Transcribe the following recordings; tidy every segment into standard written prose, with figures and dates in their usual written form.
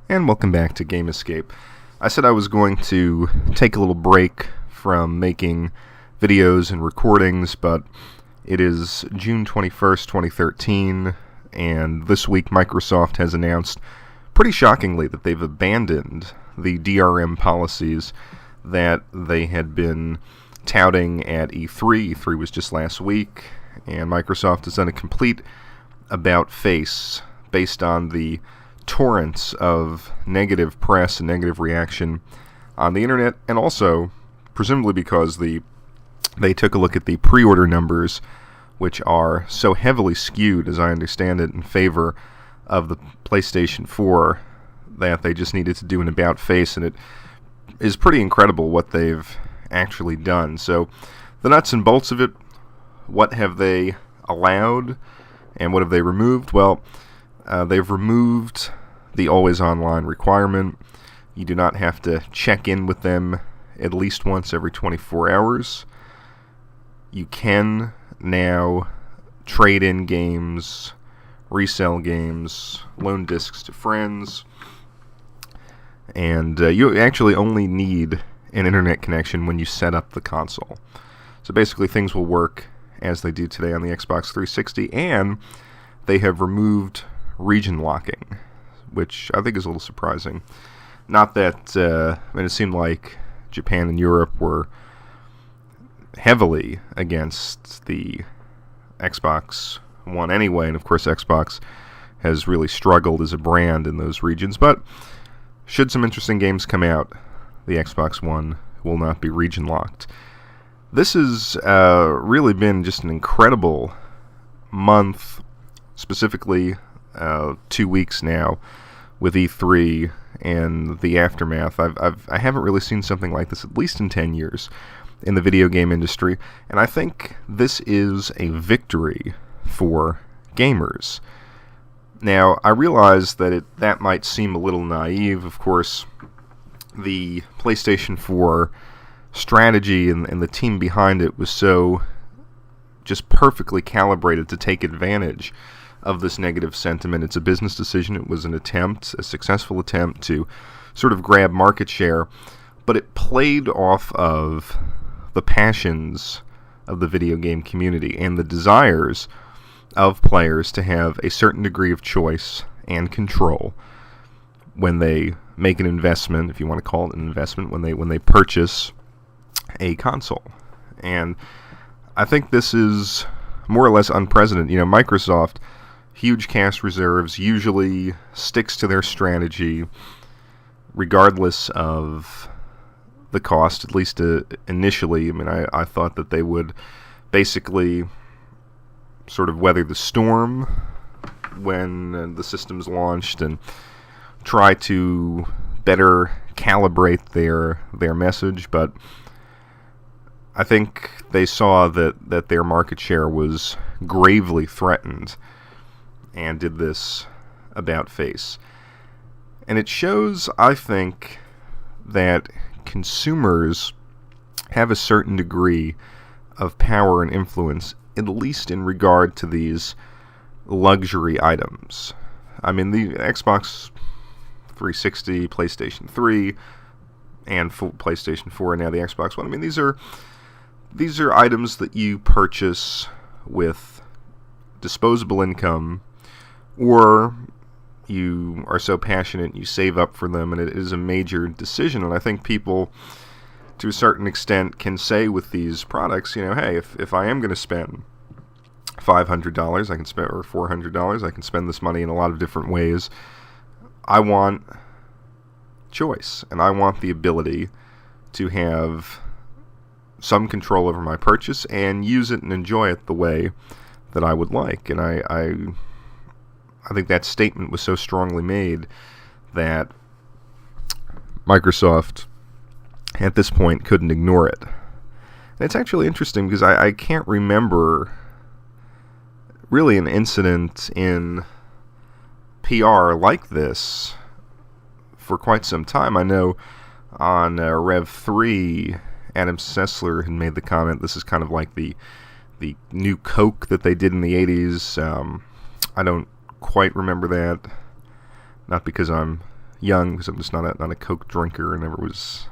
And welcome back to Game Escape. I said I was going to take a little break from making videos and recordings, but it is June 21st, 2013, and this week Microsoft has announced, pretty shockingly, that they've abandoned the DRM policies that they had been touting at E3. E3 was just last week, and Microsoft has done a complete about-face based on the torrents of negative press and negative reaction on the internet, and also presumably because they took a look at the pre-order numbers, which are so heavily skewed, as I understand it, in favor of the PlayStation 4, that they just needed to do an about face, and it is pretty incredible what they've actually done. So the nuts and bolts of it: what have they allowed and what have they removed? Well, they've removed the always online requirement. You do not have to check in with them at least once every 24 hours. You can now trade in games, resell games, loan discs to friends, and you actually only need an internet connection when you set up the console. So basically things will work as they do today on the Xbox 360, and they have removed region locking, which I think is a little surprising. Not that, it seemed like Japan and Europe were heavily against the Xbox One anyway, and of course Xbox has really struggled as a brand in those regions, but should some interesting games come out, the Xbox One will not be region locked. This has really been just an incredible month, specifically 2 weeks now with E3 and the aftermath. I haven't really seen something like this, at least in 10 years, in the video game industry, and I think this is a victory for gamers. Now, I realize that that might seem a little naive. Of course, the PlayStation 4 strategy and the team behind it was so just perfectly calibrated to take advantage of this negative sentiment. It's a business decision. It was an attempt, a successful attempt to sort of grab market share, but it played off of the passions of the video game community and the desires of players to have a certain degree of choice and control when they make an investment, if you want to call it an investment, when they purchase a console. And I think this is more or less unprecedented. You know, Microsoft, huge cash reserves, usually sticks to their strategy regardless of the cost, at least initially. I mean, I thought that they would basically sort of weather the storm when the system's launched and try to better calibrate their message, but I think they saw that their market share was gravely threatened and did this about face. And it shows, I think, that consumers have a certain degree of power and influence, at least in regard to these luxury items. I mean, the Xbox 360, PlayStation 3, and PlayStation 4, and now the Xbox One. I mean, these are items that you purchase with disposable income, or you are so passionate you save up for them, and it is a major decision. And I think people, to a certain extent, can say with these products, you know, hey, if I am going to spend $500, I can spend, or $400, I can spend this money in a lot of different ways. I want choice, and I want the ability to have some control over my purchase and use it and enjoy it the way that I would like. And I think that statement was so strongly made that Microsoft at this point couldn't ignore it. And it's actually interesting because I can't remember really an incident in PR like this for quite some time. I know on Rev 3, Adam Sessler had made the comment, this is kind of like the new Coke that they did in the 80s. I don't quite remember that, not because I'm young, because I'm just not a Coke drinker, and never was.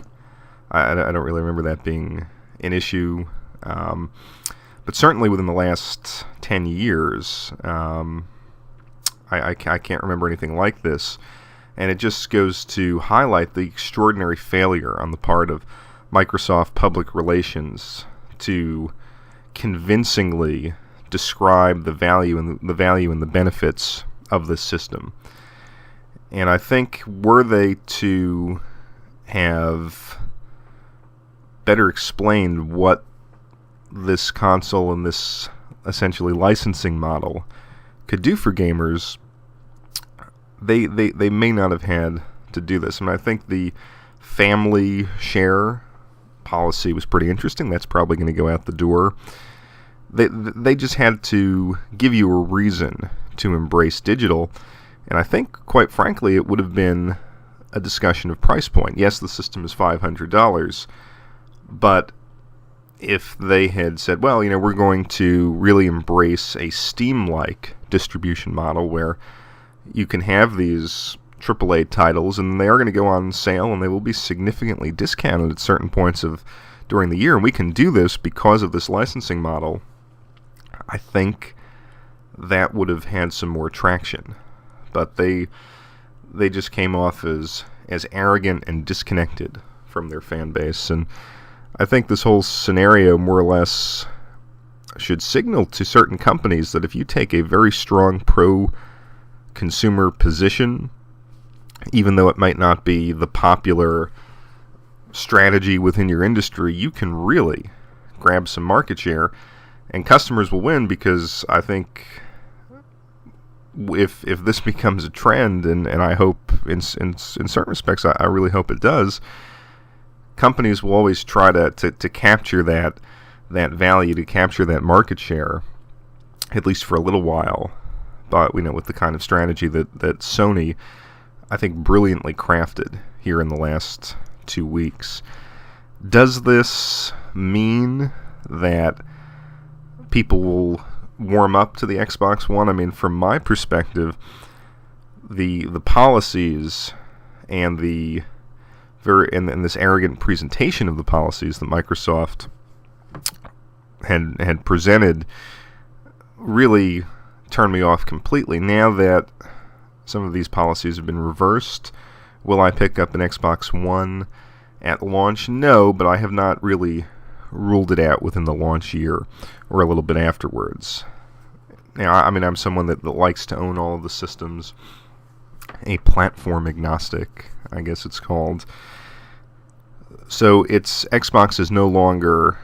I don't really remember that being an issue. But certainly within the last 10 years, I can't remember anything like this. And it just goes to highlight the extraordinary failure on the part of Microsoft Public Relations to convincingly describe the value and the benefits of this system. And I think were they to have better explained what this console and this essentially licensing model could do for gamers, they may not have had to do this. I mean, I think the family share policy was pretty interesting. That's probably going to go out the door. They just had to give you a reason to embrace digital, and I think, quite frankly, it would have been a discussion of price point. Yes, the system is $500, but if they had said, well, we're going to really embrace a Steam-like distribution model where you can have these AAA titles, and they are going to go on sale, and they will be significantly discounted at certain points during the year, and we can do this because of this licensing model, I think that would have had some more traction. But they just came off as arrogant and disconnected from their fan base, and I think this whole scenario more or less should signal to certain companies that if you take a very strong pro-consumer position, even though it might not be the popular strategy within your industry, you can really grab some market share, and customers will win, because I think if this becomes a trend, and I hope in certain respects, I really hope it does, companies will always try to capture that value, to capture that market share, at least for a little while. But with the kind of strategy that Sony, I think, brilliantly crafted here in the last 2 weeks. Does this mean that people will warm up to the Xbox One? I mean, from my perspective, the policies and and this arrogant presentation of the policies that Microsoft had presented really turned me off completely. Now that some of these policies have been reversed, will I pick up an Xbox One at launch? No, but I have not really ruled it out within the launch year or a little bit afterwards. Now, I mean, I'm someone that likes to own all of the systems, a platform agnostic, I guess it's called. So Xbox is no longer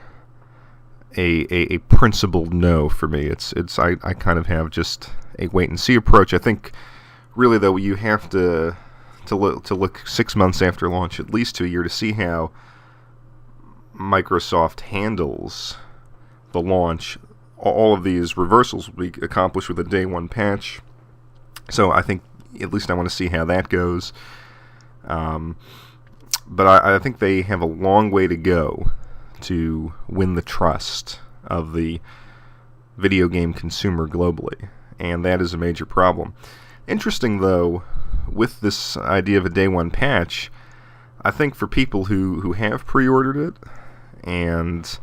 a principled no for me. I kind of have just a wait and see approach. I think really, though, you have to look 6 months after launch, at least to a year, to see how Microsoft handles the launch. All of these reversals will be accomplished with a day one patch, so I think at least I want to see how that goes. But I think they have a long way to go to win the trust of the video game consumer globally, and that is a major problem. Interesting, though, with this idea of a day one patch, I think for people who have pre-ordered it, and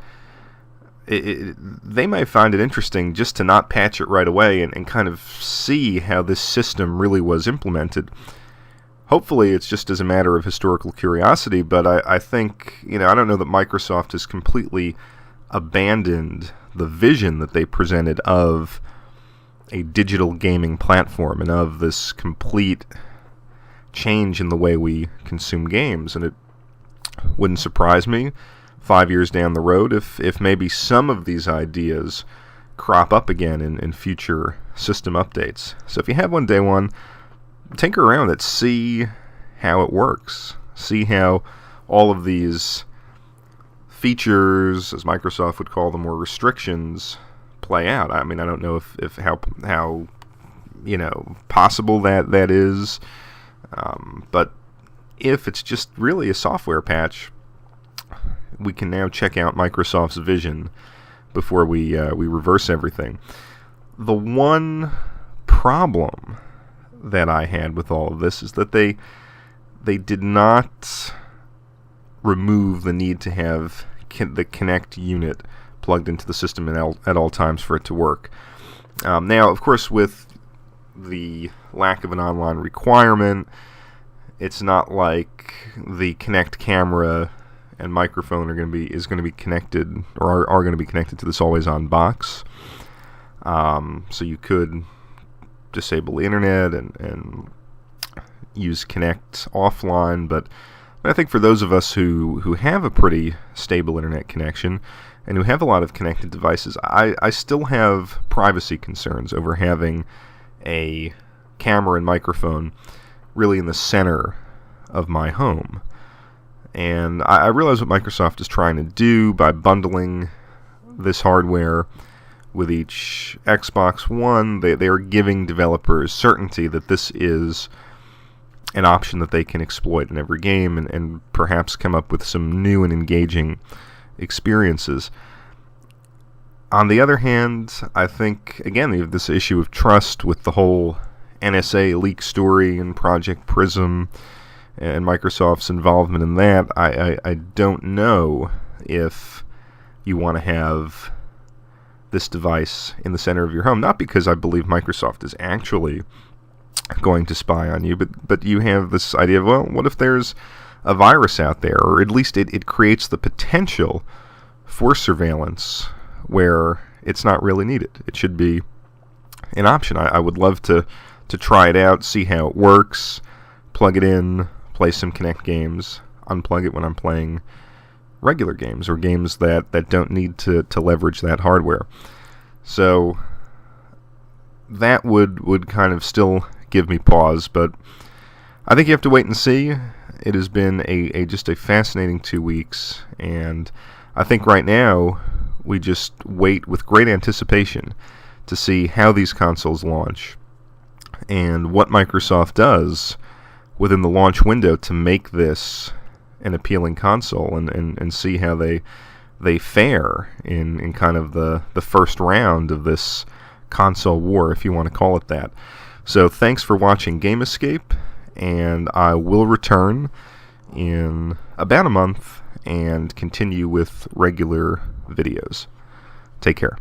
they might find it interesting just to not patch it right away and kind of see how this system really was implemented. Hopefully it's just as a matter of historical curiosity, but I think, I don't know that Microsoft has completely abandoned the vision that they presented of a digital gaming platform and of this complete change in the way we consume games. And it wouldn't surprise me 5 years down the road if maybe some of these ideas crop up again in future system updates. So if you have one day one, tinker around with it, see how it works, see how all of these features, as Microsoft would call them, or restrictions, play out. I mean, I don't know if how possible that is, but if it's just really a software patch, we can now check out Microsoft's vision before we reverse everything. The one problem that I had with all of this is that they they did not remove the need to have the Kinect unit plugged into the system at all times for it to work. Now, of course, with the lack of an online requirement, it's not like the Kinect camera and microphone is going to be connected, or are going to be connected to this always-on box. So you could disable the internet and use Kinect offline, but I think for those of us who have a pretty stable internet connection and who have a lot of connected devices, I still have privacy concerns over having a camera and microphone really in the center of my home. And I realize what Microsoft is trying to do by bundling this hardware with each Xbox One. They are giving developers certainty that this is an option that they can exploit in every game and perhaps come up with some new and engaging experiences. On the other hand, I think, again, you have this issue of trust with the whole NSA leak story and Project Prism and Microsoft's involvement in that. I don't know if you want to have this device in the center of your home, not because I believe Microsoft is actually going to spy on you, but you have this idea of, well, what if there's a virus out there, or at least it creates the potential for surveillance where it's not really needed. It should be an option. I would love to try it out, see how it works, plug it in, play some Kinect games, unplug it when I'm playing regular games or games that don't need to leverage that hardware. So that would kind of still give me pause, but I think you have to wait and see. It has been just a fascinating 2 weeks, and I think right now we just wait with great anticipation to see how these consoles launch and what Microsoft does within the launch window to make this an appealing console, and see how they fare in kind of the first round of this console war, if you want to call it that. So thanks for watching Game Escape, and I will return in about a month and continue with regular videos. Take care.